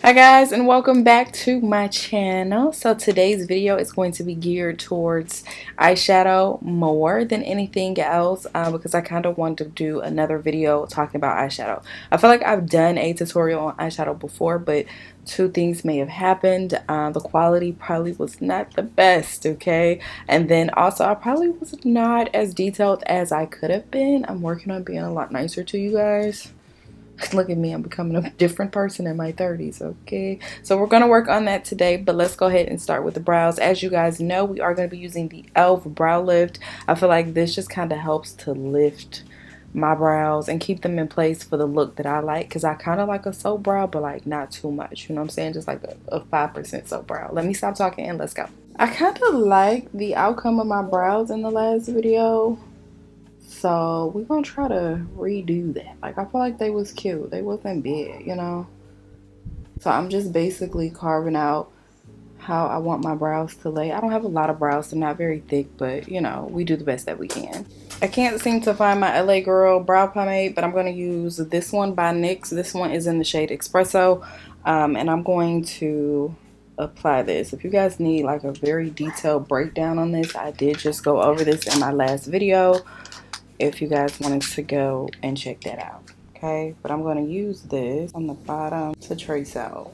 Hi guys, and welcome back to my channel. So today's video is going to be geared towards eyeshadow more than anything else, because I kind of wanted to do another video talking about eyeshadow. I feel like I've done a tutorial on eyeshadow before, but two things may have happened. The quality probably was not the best, okay? And then also I probably was not as detailed as I could have been. I'm working on being a lot nicer to you guys. Look at me, I'm becoming a different person in my 30s, okay? So we're going to work on that today, but let's go ahead and start with the brows. As you guys know, we are going to be using the e.l.f. Brow Lift. I feel like this just kind of helps to lift my brows and keep them in place for the look that I like, because I kind of like a soap brow, but like not too much, you know what I'm saying? Just like a 5% soap brow. Let me stop talking and let's go. I kind of like the outcome of my brows in the last video. So we're gonna try to redo that. Like, I feel like they was cute. They wasn't big, you know. So I'm just basically carving out how I want my brows to lay. I don't have a lot of brows, so not very thick, but you know, we do the best that we can. I can't seem to find my LA Girl brow pomade, but I'm gonna use this one by NYX. This one is in the shade Expresso, and I'm going to apply this. If you guys need like a very detailed breakdown on this, I did just go over this in my last video, if you guys wanted to go and check that out, okay? But I'm going to use this on the bottom to trace out.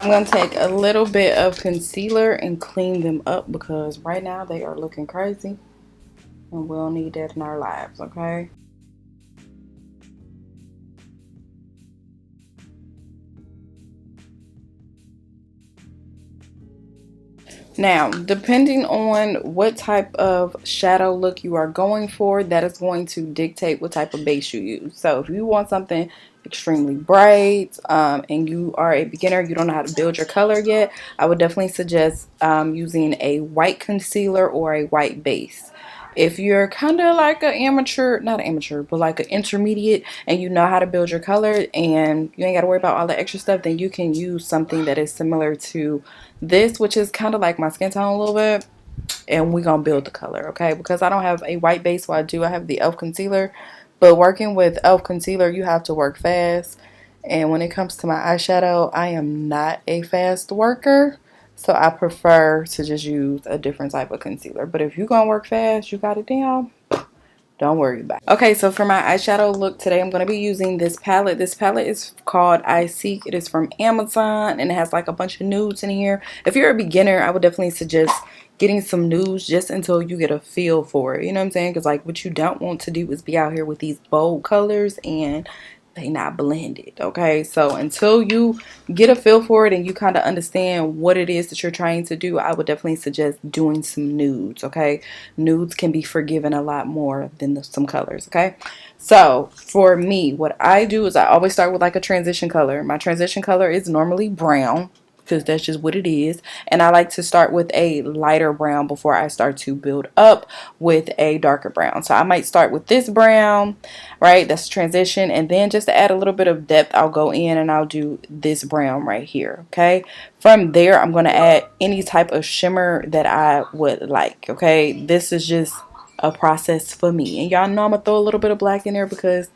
I'm going to take a little bit of concealer and clean them up, because right now they are looking crazy and we'll need that in our lives, okay? Now, depending on what type of shadow look you are going for, that is going to dictate what type of base you use. So if you want something extremely bright, and you are a beginner, you don't know how to build your color yet, I would definitely suggest using a white concealer or a white base. If you're kind of like an amateur, not an amateur, but like an intermediate, and you know how to build your color and you ain't got to worry about all the extra stuff, then you can use something that is similar to this, which is kind of like my skin tone a little bit, and we're gonna build the color, okay? Because I don't have a white base, well, I have the e.l.f. concealer, but working with e.l.f. concealer, you have to work fast, and when it comes to my eyeshadow, I am not a fast worker, so I prefer to just use a different type of concealer. But if you're gonna work fast, you got it down, don't worry about it. Okay, so for my eyeshadow look today, I'm going to be using this palette. This palette is called I Seek. It is from Amazon, and it has like a bunch of nudes in here. If you're a beginner, I would definitely suggest getting some nudes just until you get a feel for it. You know what I'm saying? Because like, what you don't want to do is be out here with these bold colors and they not blended, okay? So until you get a feel for it and you kind of understand what it is that you're trying to do, I would definitely suggest doing some nudes, okay? Nudes can be forgiven a lot more than some colors, okay? So for me, what I do is I always start with like a transition color. My transition color is normally brown, because that's just what it is, and I like to start with a lighter brown before I start to build up with a darker brown. So I might start with this brown, right? That's transition, and then just to add a little bit of depth, I'll go in and I'll do this brown right here, okay? From there, I'm going to add any type of shimmer that I would like, okay? This is just a process for me, and y'all know I'm gonna throw a little bit of black in there because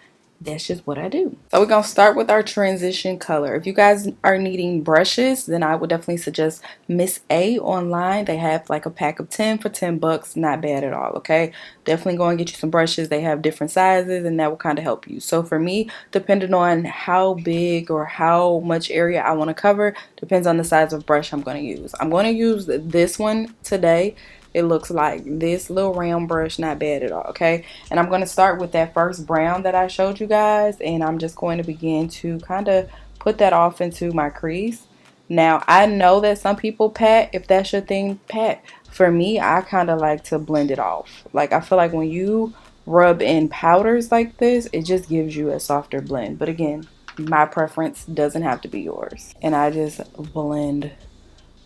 that's just what I do. So we're gonna start with our transition color. If you guys are needing brushes, then I would definitely suggest Miss A online. They have like a pack of 10 for 10 bucks. Not bad at all, okay? Definitely go and get you some brushes. They have different sizes, and that will kind of help you. So for me, depending on how big or how much area I want to cover, depends on the size of brush I'm going to use. I'm going to use this one today. It looks like this little round brush, not bad at all, okay? And I'm going to start with that first brown that I showed you guys, and I'm just going to begin to kind of put that off into my crease. Now, I know that some people pat. If that's your thing, pat. For me, I kind of like to blend it off. Like, I feel like when you rub in powders like this, it just gives you a softer blend. But again, my preference doesn't have to be yours. And I just blend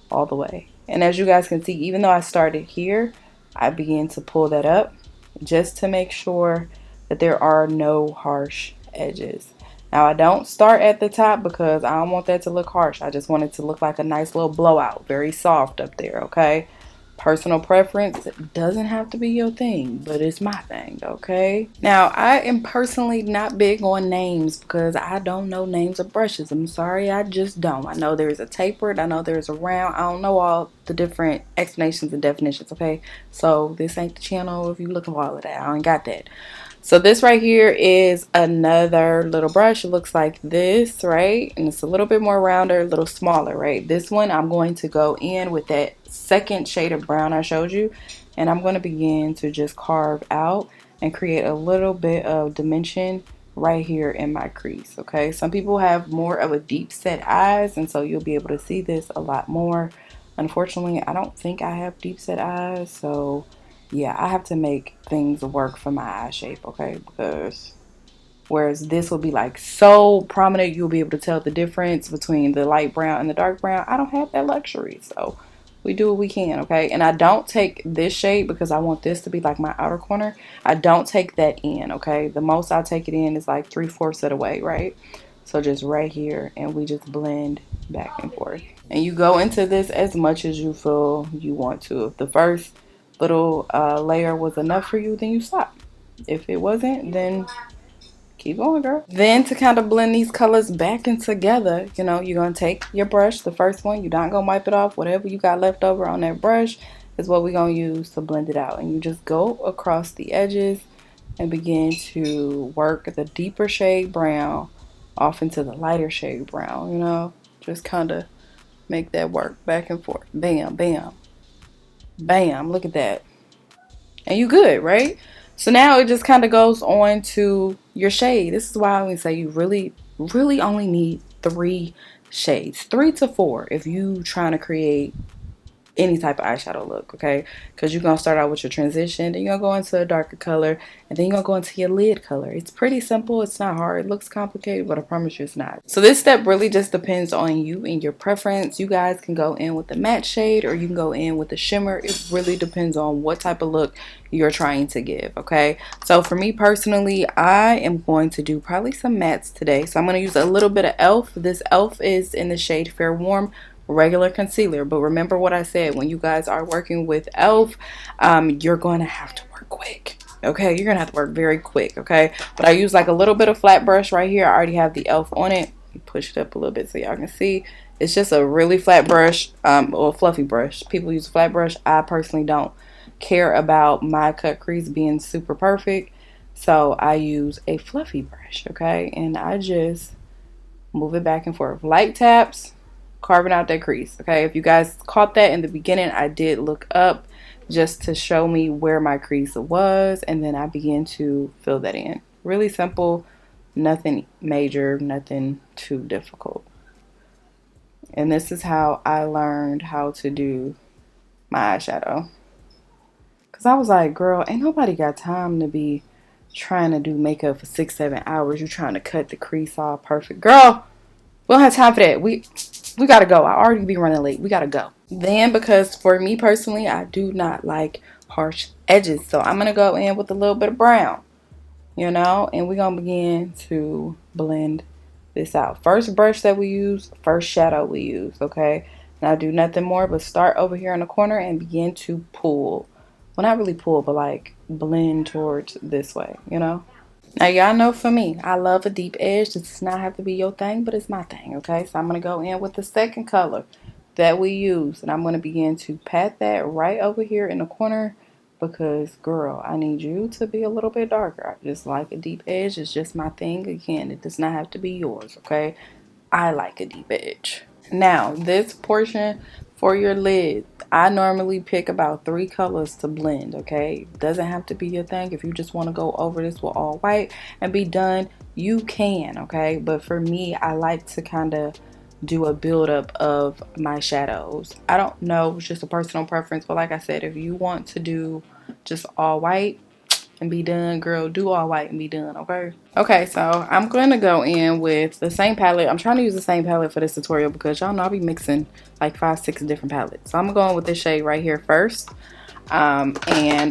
all the way. And as you guys can see, even though I started here, I began to pull that up just to make sure that there are no harsh edges. Now, I don't start at the top because I don't want that to look harsh. I just want it to look like a nice little blowout, very soft up there, okay? Personal preference doesn't have to be your thing, but it's my thing, okay? Now, I am personally not big on names because I don't know names of brushes. I'm sorry, I just don't. I know there's a tapered, I know there's a round. I don't know all the different explanations and definitions, okay? So this ain't the channel if you looking for all of that. I ain't got that. So this right here is another little brush. It looks like this, right? And it's a little bit more rounder, a little smaller, right? This one, I'm going to go in with that second shade of brown I showed you. And I'm going to begin to just carve out and create a little bit of dimension right here in my crease, okay? Some people have more of a deep set eyes, and so you'll be able to see this a lot more. Unfortunately, I don't think I have deep set eyes, so yeah, I have to make things work for my eye shape, okay? Because whereas this will be like so prominent, you'll be able to tell the difference between the light brown and the dark brown. I don't have that luxury, so we do what we can, okay? And I don't take this shade because I want this to be like my outer corner. I don't take that in, okay? The most I take it in is like 3/4 of the way, right? So just right here, and we just blend back and forth. And you go into this as much as you feel you want to. If the first little layer was enough for you, then you stop. If it wasn't, then keep going, girl. Then to kind of blend these colors back in together, you know, you're going to take your brush, the first one. You're not going to wipe it off. Whatever you got left over on that brush is what we're going to use to blend it out. And you just go across the edges and begin to work the deeper shade brown off into the lighter shade brown, you know. Just kind of make that work back and forth. Bam, bam, bam. Look at that. And you good, right? So now it just kind of goes on to your shade. This is why I always say you really only need 3 shades, 3 to 4 if you trying to create any type of eyeshadow look, okay? Because you're going to start out with your transition, then you're going to go into a darker color, and then you're going to go into your lid color. It's pretty simple. It's not hard. It looks complicated, but I promise you it's not. So this step really just depends on you and your preference. You guys can go in with the matte shade, or you can go in with the shimmer. It really depends on what type of look you're trying to give, okay? So for me personally, I am going to do probably some mattes today. So I'm going to use a little bit of e.l.f. This e.l.f. is in the shade Fair Warm regular concealer. But remember what I said, when you guys are working with e.l.f., you're going to have to work quick, okay? You're gonna have to work very quick, okay? But I use like a little bit of flat brush right here. I already have the e.l.f. on it. Push it up a little bit so y'all can see. It's just a really flat brush, or fluffy brush. People use a flat brush. I personally don't care about my cut crease being super perfect, so I use a fluffy brush, okay? And I just move it back and forth, light taps, carving out that crease, okay? If you guys caught that in the beginning, I did look up just to show me where my crease was, and then I began to fill that in. Really simple, nothing major, nothing too difficult. And this is how I learned how to do my eyeshadow. Because I was like, girl, ain't nobody got time to be trying to do makeup for 6-7 hours. You trying to cut the crease all perfect. Girl, we don't have time for that. We gotta go. I already be running late. We gotta go. Then, because for me personally, I do not like harsh edges, so I'm gonna go in with a little bit of brown, you know, and we're gonna begin to blend this out. First brush that we use, first shadow we use, okay? Now do nothing more but start over here in the corner and begin to pull. Well, not really pull, but like blend towards this way, you know? Now, y'all know for me, I love a deep edge. This does not have to be your thing, but it's my thing, okay? So I'm going to go in with the second color that we use, and I'm going to begin to pat that right over here in the corner because, girl, I need you to be a little bit darker. I just like a deep edge. It's just my thing. Again, it does not have to be yours, okay? I like a deep edge. Now, this portion for your lid, I normally pick about 3 colors to blend, okay? Doesn't have to be your thing. If you just want to go over this with all white and be done, you can, okay? But for me, I like to kind of do a buildup of my shadows. I don't know, it's just a personal preference, but like I said, if you want to do just all white and be done, girl, do all white and be done, okay? Okay, so I'm going to go in with the same palette. I'm trying to use the same palette for this tutorial because y'all know I'll be mixing like 5-6 different palettes. So I'm going with this shade right here first. And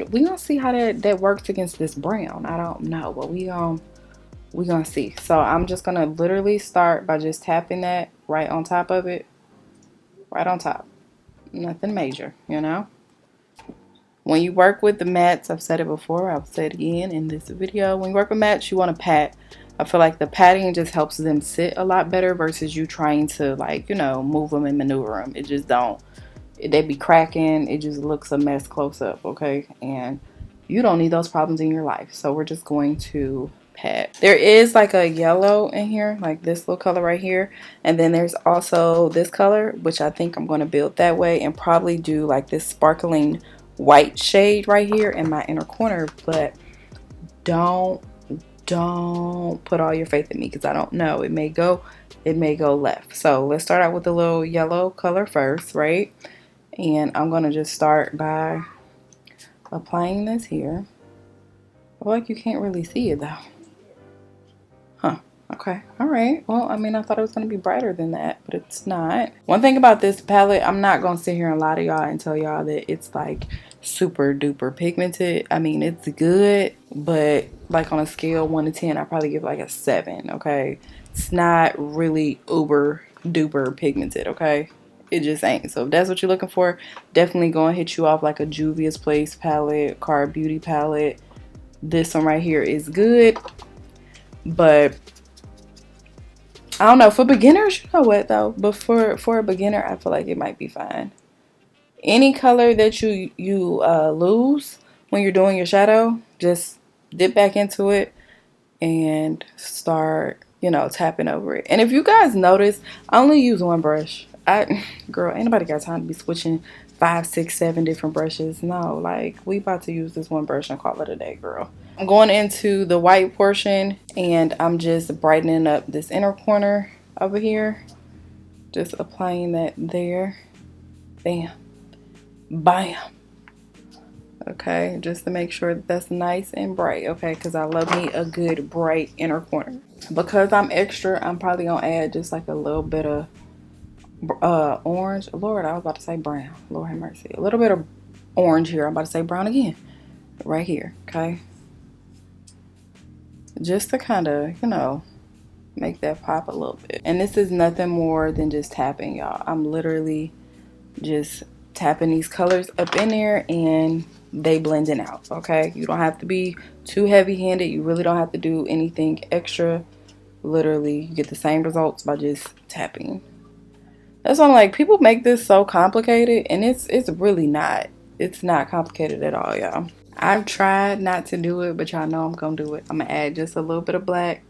we're going to see how that works against this brown. I don't know, but we're gonna see. So I'm just going to literally start by just tapping that right on top of it. Right on top. Nothing major, you know? When you work with the mattes, I've said it before, I'll say it again in this video. When you work with mattes, you want to pat. I feel like the patting just helps them sit a lot better versus you trying to, like, you know, move them and maneuver them. It just don't. They be cracking. It just looks a mess close up, okay? And you don't need those problems in your life. So we're just going to pat. There is like a yellow in here, like this little color right here. And then there's also this color, which I think I'm going to build that way and probably do like this sparkling white shade right here in my inner corner. But don't put all your faith in me, because I don't know. It may go left. So let's start out with the little yellow color first, right? And I'm going to just start by applying this here. I feel like you can't really see it though. Huh. Okay. Alright. Well, I mean, I thought it was going to be brighter than that, but it's not. One thing about this palette, I'm not going to sit here and lie to y'all and tell y'all that it's like super duper pigmented. I mean, it's good, but like on a scale 1 to 10, I probably give like a 7, okay? It's not really uber duper pigmented, okay? It just ain't. So if that's what you're looking for, definitely go and hit you off like a Juvia's Place palette, Card Beauty palette. This one right here is good, but I don't know, for beginners, you know what though, but for a beginner, I feel like it might be fine. Any color that you lose when you're doing your shadow, just dip back into it and start, you know, tapping over it. And if you guys notice, I only use one brush. Girl, ain't nobody got time to be switching 5, 6, 7 different brushes. No, like, we about to use this one brush and call it a day, girl. I'm going into the white portion and I'm just brightening up this inner corner over here. Just applying that there. Bam. Bam. Okay, just to make sure that that's nice and bright, okay, because I love me a good bright inner corner. Because I'm extra, I'm probably gonna add just like a little bit of orange. Lord, I was about to say brown. Lord have mercy. A little bit of orange here. I'm about to say brown again. Right here, okay? Just to kind of, you know, make that pop a little bit. And this is nothing more than just tapping, y'all. I'm literally just tapping these colors up in there and they blending out, okay? You don't have to be too heavy-handed. You really don't have to do anything extra. Literally, you get the same results by just tapping. That's why I'm like, people make this so complicated, and it's really not. It's not complicated at all, y'all. I've tried not to do it, but y'all know I'm gonna do it. I'm gonna add just a little bit of black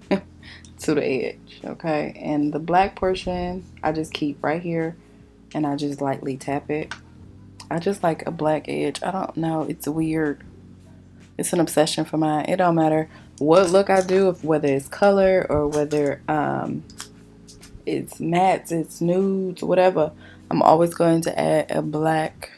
to the edge, okay? And the black portion, I just keep right here, and I just lightly tap it. I just like a black edge. I don't know. It's weird. It's an obsession for mine. It don't matter what look I do, if whether it's color or whether it's mattes, it's nudes, whatever. I'm always going to add a black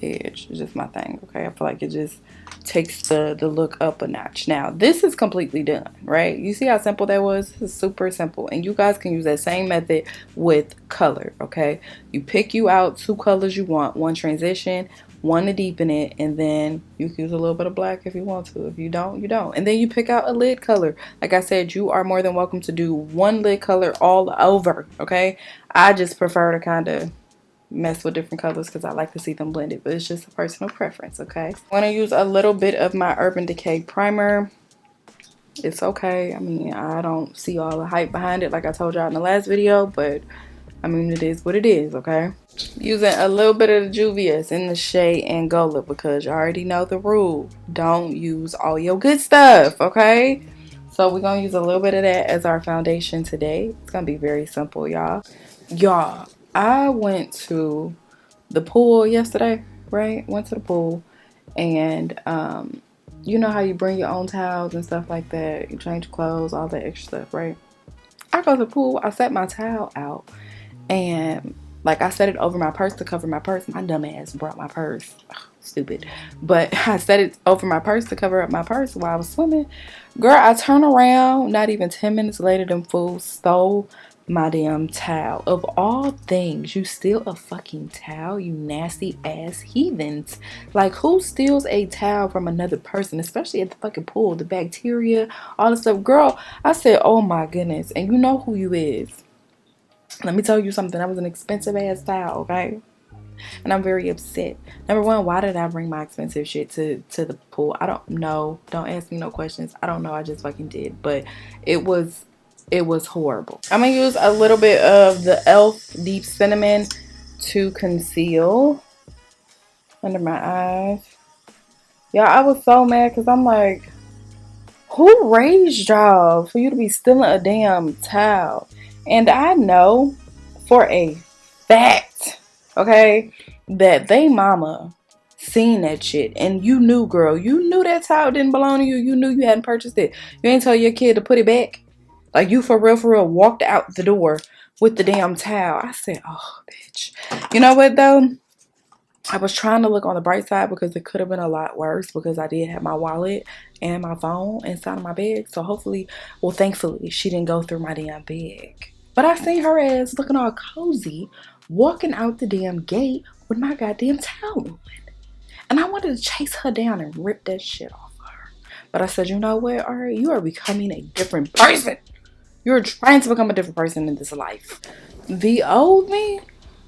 edge. It's just my thing, okay? I feel like it just takes the look up a notch. Now, this is completely done, right? You see how simple that was? This is super simple. And you guys can use that same method with color, okay? You pick you out 2 colors you want, one transition, one to deepen it, and then you can use a little bit of black if you want to. If you don't, you don't. And then you pick out a lid color. Like I said, you are more than welcome to do one lid color all over, okay? I just prefer to kind of mess with different colors because I like to see them blended, but it's just a personal preference, okay? I'm going to use a little bit of my Urban Decay primer. It's okay. I mean, I don't see all the hype behind it like I told y'all in the last video, but I mean, it is what it is, okay? Using a little bit of the Juvia's in the shade Angola because you already know the rule. Don't use all your good stuff, okay? So we're going to use a little bit of that as our foundation today. It's going to be very simple, y'all. Y'all, I went to the pool yesterday, right? Went to the pool and you know how you bring your own towels and stuff like that. You change clothes, all that extra stuff, right? I go to the pool, I set my towel out and like I set it over my purse to cover my purse. My dumb ass brought my purse. Ugh, stupid. But I set it over my purse to cover up my purse while I was swimming. Girl, I turn around, not even 10 minutes later, them fools stole my damn towel. Of all things, you steal a fucking towel, you nasty ass heathens. Like, who steals a towel from another person, especially at the fucking pool? The bacteria, all this stuff. Girl, I said, oh my goodness. And you know who you is. Let me tell you something. That was an expensive ass towel, okay? and I'm very upset. Number one, why did I bring my expensive shit to the pool? I don't know. Don't ask me no questions. I don't know. I just fucking did. But it was horrible. I'm gonna use a little bit of the e.l.f. Deep Cinnamon to conceal under my eyes. Yeah, I was so mad because I'm like, who raised y'all for you to be stealing a damn towel? And I know for a fact, okay, that they mama seen that shit. And you knew, girl. You knew that towel didn't belong to you. You knew you hadn't purchased it. You ain't tell your kid to put it back. Like, you for real, walked out the door with the damn towel. I said, oh, bitch. You know what, though? I was trying to look on the bright side because it could have been a lot worse because I did have my wallet and my phone inside of my bag. So hopefully, well, thankfully, she didn't go through my damn bag. But I seen her ass looking all cozy, walking out the damn gate with my goddamn towel on. And I wanted to chase her down and rip that shit off of her. But I said, you know what, alright, you are becoming a different person. You're trying to become a different person in this life. The old me?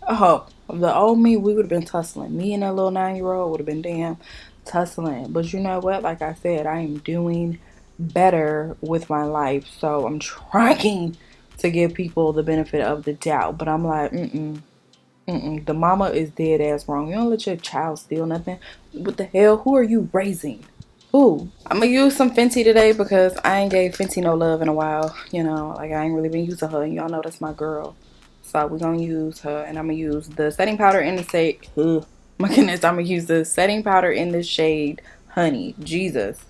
Oh, the old me, we would have been tussling. Me and that little 9-year-old would have been damn tussling. But you know what? Like I said, I am doing better with my life. So I'm trying to give people the benefit of the doubt. But I'm like, the mama is dead ass wrong. You don't let your child steal nothing. What the hell? Who are you raising? Who? I'm gonna use some Fenty today because I ain't gave Fenty no love in a while. You know, like I ain't really been using her. Y'all know that's my girl. So we're gonna use her, and I'm gonna use the setting powder in the shade. My goodness, I'm gonna use the setting powder in the shade Honey. Jesus.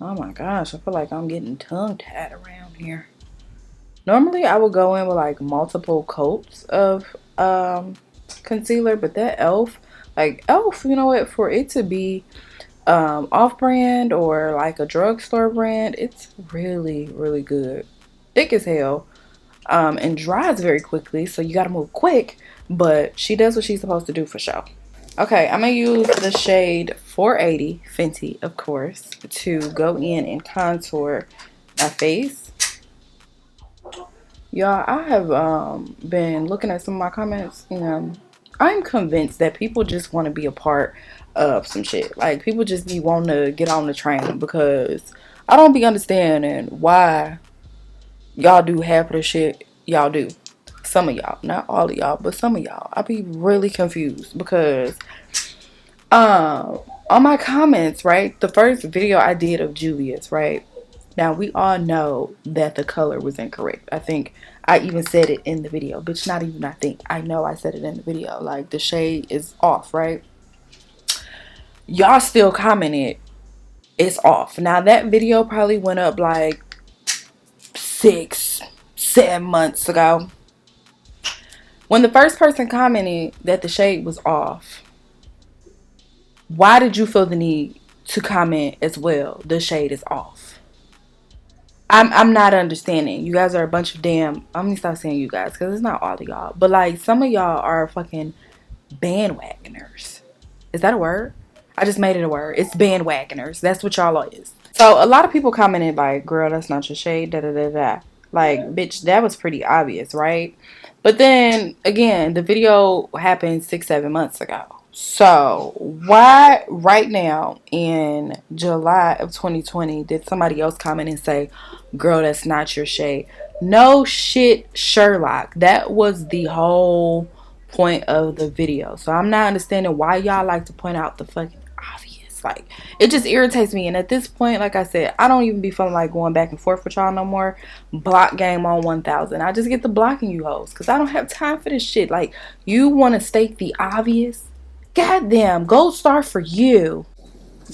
Oh my gosh, I feel like I'm getting tongue tied around here. Normally I would go in with like multiple coats of concealer, but that e.l.f. like e.l.f. you know what, for it to be off-brand or like a drugstore brand, it's really good. Thick as hell. And dries very quickly, so you gotta move quick, but she does what she's supposed to do for sure. Okay, I'm gonna use the shade 480 Fenty, of course, to go in and contour my face. Y'all, I have been looking at some of my comments, and I'm convinced that people just want to be a part of some shit. Like, people just be wanting to get on the train, because I don't be understanding why y'all do half of the shit y'all do. Some of y'all, not all of y'all, but some of y'all. I be really confused because on my comments, right, the first video I did of Juvia's, right, now we all know that the color was incorrect. I think I even said it in the video, bitch. Not even I think, I know I said it in the video. Like, the shade is off, right? Y'all still commented it's off. Now that video probably went up like 6-7 months ago. When the first person commented that the shade was off, why did you feel the need to comment as well, the shade is off? I'm not understanding. You guys are a bunch of damn, I'm gonna stop saying you guys because it's not all of y'all, but like some of y'all are fucking bandwagoners. Is that a word? I just made it a word. It's bandwagoners. That's what y'all is. So a lot of people commented like, girl, that's not your shade, da da da da. Like, bitch, that was pretty obvious, right? But then again, the video happened 6-7 months ago. So why right now in July of 2020 did somebody else comment and say, girl, that's not your shade? No shit, Sherlock. That was the whole point of the video. So I'm not understanding why y'all like to point out the fucking obvious. Like, it just irritates me. And at this point, like I said, I don't even be feeling like going back and forth with y'all no more. Block game on 1000. I just get to blocking you hoes because I don't have time for this shit. Like, you want to state the obvious? Goddamn, gold star for you.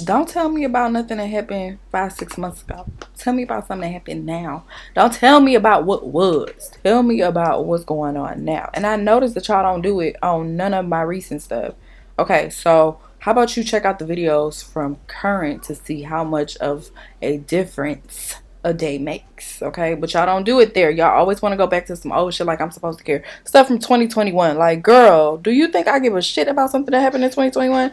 Don't tell me about nothing that happened 5-6 months ago. Tell me about something that happened now. Don't tell me about what was. Tell me about what's going on now. And I noticed that y'all don't do it on none of my recent stuff. Okay, so how about you check out the videos from current to see how much of a difference a day makes, okay? But y'all don't do it there. Y'all always want to go back to some old shit like I'm supposed to care. Stuff from 2021. Like, girl, do you think I give a shit about something that happened in 2021?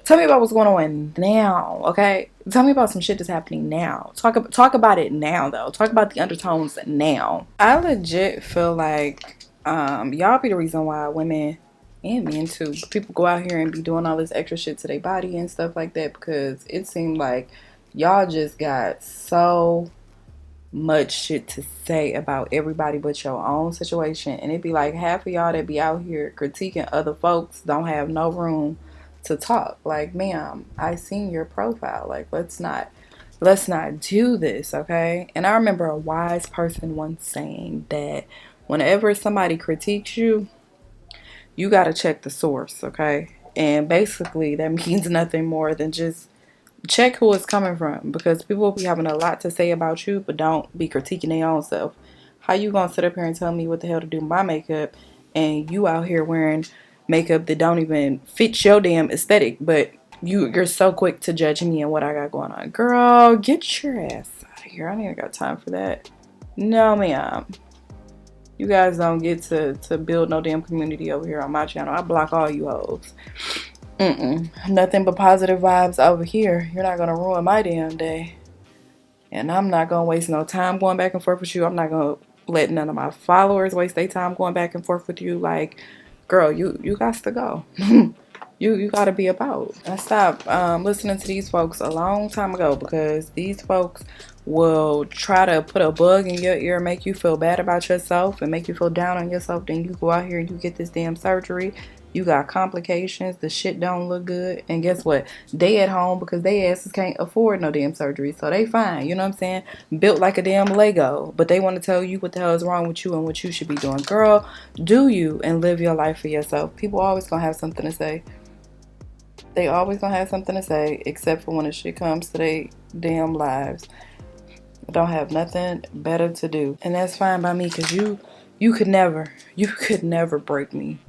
Tell me about what's going on now, okay? Tell me about some shit that's happening now. Talk about it now, though. Talk about the undertones now. I legit feel like y'all be the reason why women and men too. People go out here and be doing all this extra shit to their body and stuff like that because it seemed like y'all just got so much shit to say about everybody but your own situation. And it'd be like half of y'all that be out here critiquing other folks don't have no room to talk. Like, ma'am, I seen your profile. Like, let's not do this, okay? And I remember a wise person once saying that whenever somebody critiques you, you got to check the source, okay? And basically that means nothing more than just check who it's coming from, because people will be having a lot to say about you but don't be critiquing their own self. How you gonna sit up here and tell me what the hell to do with my makeup and you out here wearing makeup that don't even fit your damn aesthetic, but you're so quick to judge me and what I got going on? Girl, get your ass out of here. I ain't even got time for that. No, ma'am. You guys don't get to build no damn community over here on my channel. I block all you hoes. Nothing but positive vibes over here. You're not gonna ruin my damn day. And I'm not gonna waste no time going back and forth with you. I'm not gonna let none of my followers waste their time going back and forth with you. Like, girl, you got to go. You gotta be about. I stopped listening to these folks a long time ago because these folks will try to put a bug in your ear, make you feel bad about yourself and make you feel down on yourself. Then you go out here and you get this damn surgery. You got complications. The shit don't look good. And guess what? They at home because they asses can't afford no damn surgery. So they fine. You know what I'm saying? Built like a damn Lego. But they want to tell you what the hell is wrong with you and what you should be doing. Girl, do you and live your life for yourself. People always gonna have something to say. They always gonna have something to say, except for when the shit comes to their damn lives. Don't have nothing better to do. And that's fine by me, because you could never break me.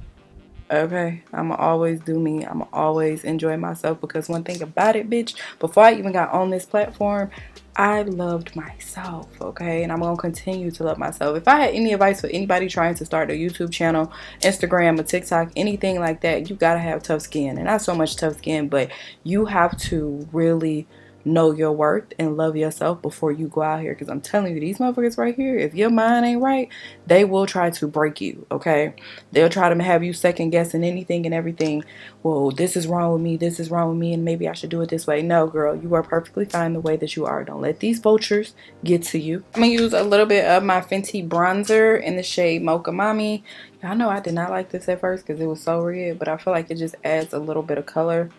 Okay? I'ma always do me. I'ma always enjoy myself, because one thing about it, bitch, before I even got on this platform, I loved myself, okay? And I'm gonna continue to love myself. If I had any advice for anybody trying to start a YouTube channel, Instagram, or TikTok, anything like that, you gotta have tough skin. And not so much tough skin, but you have to really know your worth and love yourself before you go out here, because I'm telling you, these motherfuckers right here, if your mind ain't right, they will try to break you, okay? They'll try to have you second guessing anything and everything. Well, this is wrong with me, and maybe I should do it this way. No, girl, you are perfectly fine the way that you are. Don't let these vultures get to you. I'm gonna use a little bit of my Fenty bronzer in the shade Mocha Mommy. Y'all know I did not like this at first because it was so red, but I feel like it just adds a little bit of color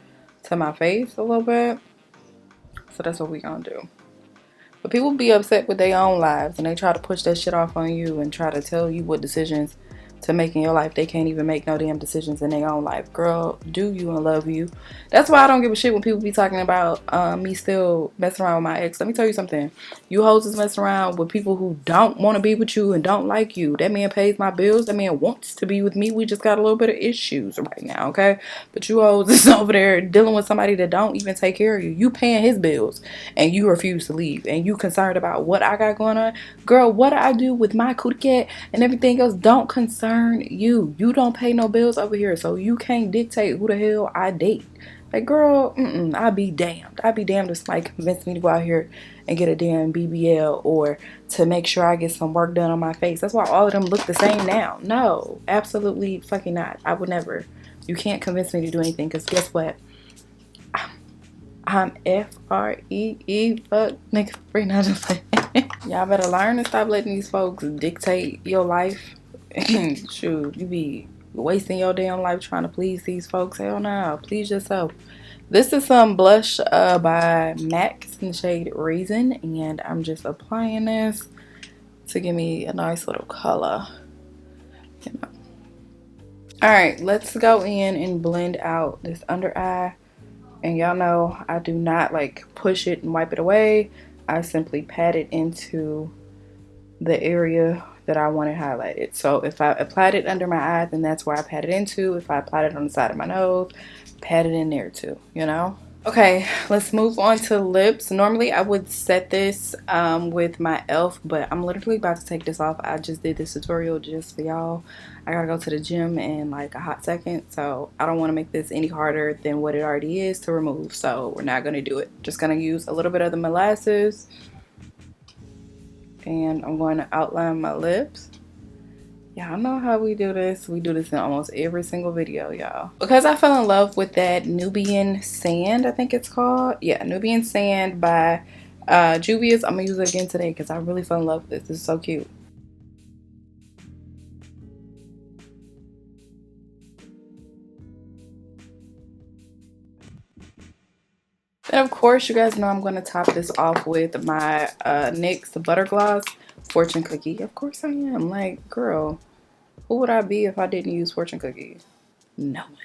to my face a little bit. So that's what we gonna do. But people be upset with their own lives and they try to push that shit off on you and try to tell you what decisions to make in your life. They can't even make no damn decisions in their own life. Girl, do you and love you. That's why I don't give a shit when people be talking about me still messing around with my ex. Let me tell you something. You hoes is messing around with people who don't want to be with you and don't like you. That man pays my bills. That man wants to be with me. We just got a little bit of issues right now, okay? But you hoes is over there dealing with somebody that don't even take care of you. You paying his bills and you refuse to leave. And you concerned about what I got going on. Girl, what I do with my cootie cat and everything else don't concern you. You don't pay no bills over here, so you can't dictate who the hell I date. Like, girl, I'd be damned. I'd be damned if somebody convinced me to go out here and get a damn BBL or to make sure I get some work done on my face. That's why all of them look the same now. No, absolutely fucking not. I would never. You can't convince me to do anything, because guess what? I'm F-R-E-E, fuck, nigga, free, not just like y'all better learn to stop letting these folks dictate your life. Shoot, you be wasting your damn life trying to please these folks. Hell no, please yourself. This is some blush by MAC in the shade Raisin, and I'm just applying this to give me a nice little color. You know. Alright, let's go in and blend out this under eye. And y'all know I do not like push it and wipe it away. I simply pat it into the area that I want it highlighted. So if I applied it under my eye, then that's where I pat it into. If I applied it on the side of my nose, pat it in there too, you know? Okay, let's move on to lips. Normally I would set this with my e.l.f., but I'm literally about to take this off. I just did this tutorial just for y'all. I gotta go to the gym in like a hot second, so I don't want to make this any harder than what it already is to remove, so we're not gonna do it. Just gonna use a little bit of the Molasses, and I'm going to outline my lips. Y'all know how we do this. We do this in almost every single video, y'all. Because I fell in love with that Nubian Sand, I think it's called. Yeah, Nubian Sand by Juvia's. I'm going to use it again today because I really fell in love with this. This is so cute. And of course, you guys know I'm going to top this off with my NYX Butter Gloss Fortune Cookie. Of course I am. Like, girl, who would I be if I didn't use Fortune Cookie? No one.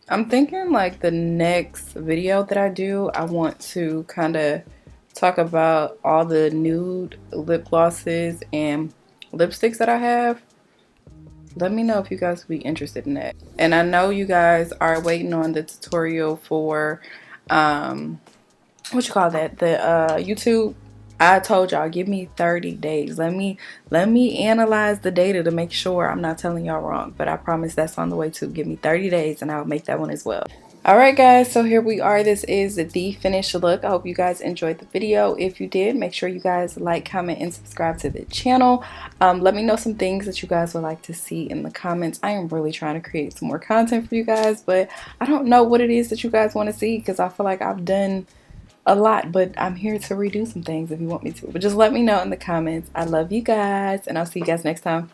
I'm thinking like the next video that I do, I want to kind of talk about all the nude lip glosses and lipsticks that I have. Let me know if you guys would be interested in that. And I know you guys are waiting on the tutorial for what you call that, the YouTube. I told y'all, give me 30 days. Let me analyze the data to make sure I'm not telling y'all wrong, but I promise that's on the way too. Give me 30 days and I'll make that one as well. Alright guys, so here we are. This is the finished look. I hope you guys enjoyed the video. If you did, make sure you guys like, comment, and subscribe to the channel. Let me know some things that you guys would like to see in the comments. I am really trying to create some more content for you guys, but I don't know what it is that you guys want to see because I feel like I've done a lot, but I'm here to redo some things if you want me to. But just let me know in the comments. I love you guys, and I'll see you guys next time.